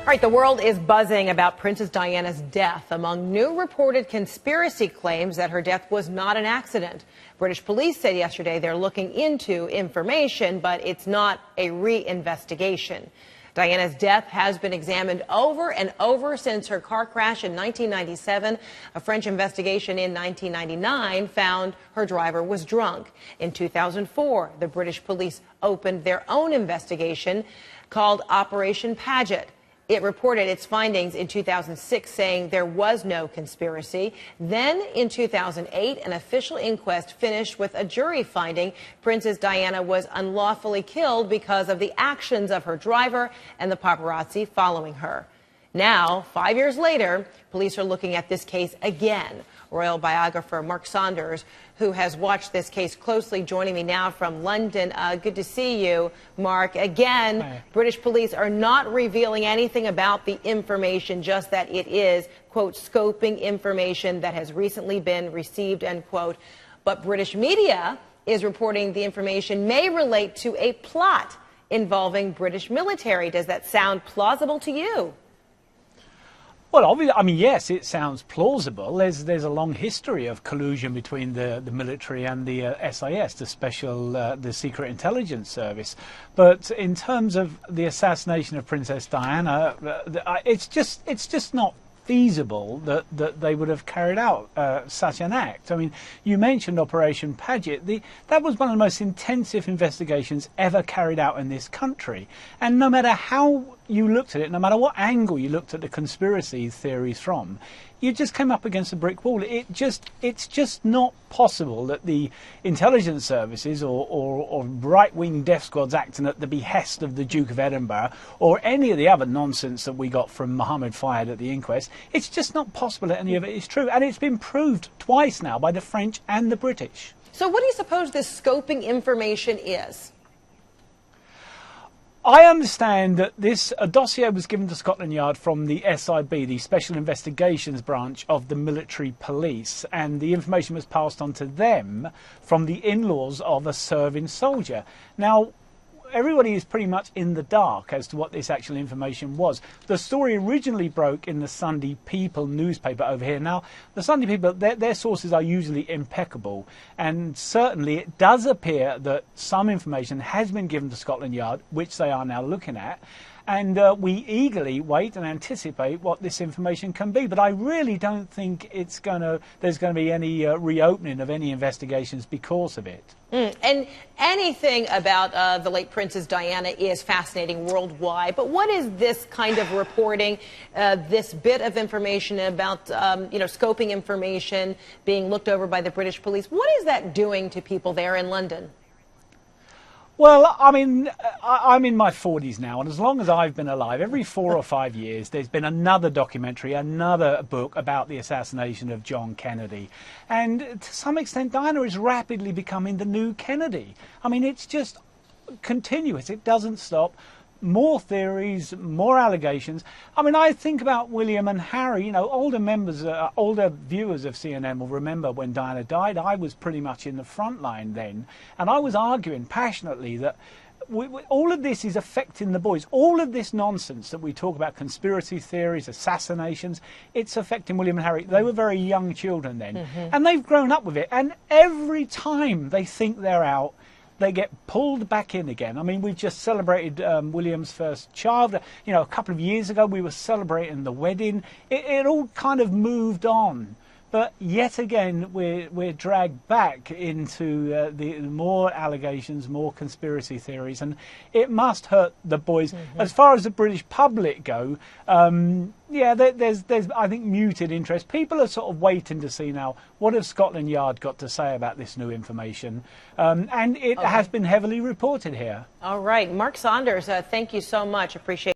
All right, the world is buzzing about Princess Diana's death among new reported conspiracy claims that her death was not an accident. British police said yesterday they're looking into information, but it's not a reinvestigation. Diana's death has been examined over and over since her car crash in 1997. A French investigation in 1999 found her driver was drunk. In 2004, the British police opened their own investigation called Operation Paget. It reported its findings in 2006, saying there was no conspiracy. Then, in 2008, an official inquest finished with a jury finding Princess Diana was unlawfully killed because of the actions of her driver and the paparazzi following her. Now, 5 years later, police are looking at this case again. Royal biographer Mark Saunders, who has watched this case closely, joining me now from London. Good to see you, Mark. Again, Hi. British police are not revealing anything about the information, just that it is, quote, scoping information that has recently been received, end quote. But British media is reporting the information may relate to a plot involving British military. Does that sound plausible to you? Well, obviously, I mean, yes, it sounds plausible. There's a long history of collusion between the military and the SIS, the Secret Intelligence Service. But in terms of the assassination of Princess Diana, it's just not feasible that they would have carried out such an act. I mean, you mentioned Operation Paget. That was one of the most intensive investigations ever carried out in this country. And no matter how you looked at it, no matter what angle you looked at the conspiracy theories from, you just came up against a brick wall. It's just not possible that the intelligence services or right-wing death squads acting at the behest of the Duke of Edinburgh or any of the other nonsense that we got from Mohammed Fayed at the inquest, it's just not possible that any of it is true. And it's been proved twice now by the French and the British. So what do you suppose this scoping information is? I understand that a dossier was given to Scotland Yard from the SIB, the Special Investigations Branch of the military police, and the information was passed on to them from the in-laws of a serving soldier. Now, everybody is pretty much in the dark as to what this actual information was. The story originally broke in the Sunday People newspaper over here. Now, the Sunday People, their sources are usually impeccable, and certainly it does appear that some information has been given to Scotland Yard, which they are now looking at. And we eagerly wait and anticipate what this information can be. But I really don't think there's going to be any reopening of any investigations because of it. And anything about the late Princess Diana is fascinating worldwide. But what is this kind of reporting, this bit of information about, scoping information being looked over by the British police? What is that doing to people there in London? Well, I mean, I'm in my 40s now, and as long as I've been alive, every 4 or 5 years, there's been another documentary, another book about the assassination of John Kennedy. And to some extent, Diana is rapidly becoming the new Kennedy. I mean, it's just continuous. It doesn't stop. More theories, more allegations. I mean, I think about William and Harry. You know, older viewers of CNN will remember when Diana died. I was pretty much in the front line then, and I was arguing passionately that all of this is affecting the boys. All of this nonsense that we talk about, conspiracy theories, assassinations, it's affecting William and Harry. They were very young children then, and they've grown up with it. And every time they think they're out, they get pulled back in again. I mean, we've just celebrated William's first child. You know, a couple of years ago, we were celebrating the wedding. It all kind of moved on. But yet again, we're dragged back into the more allegations, more conspiracy theories, and it must hurt the boys. As far as the British public go, yeah, there's I think muted interest. People are sort of waiting to see now what has Scotland Yard got to say about this new information, and it has been heavily reported here. All right, Mark Saunders, thank you so much. Appreciate.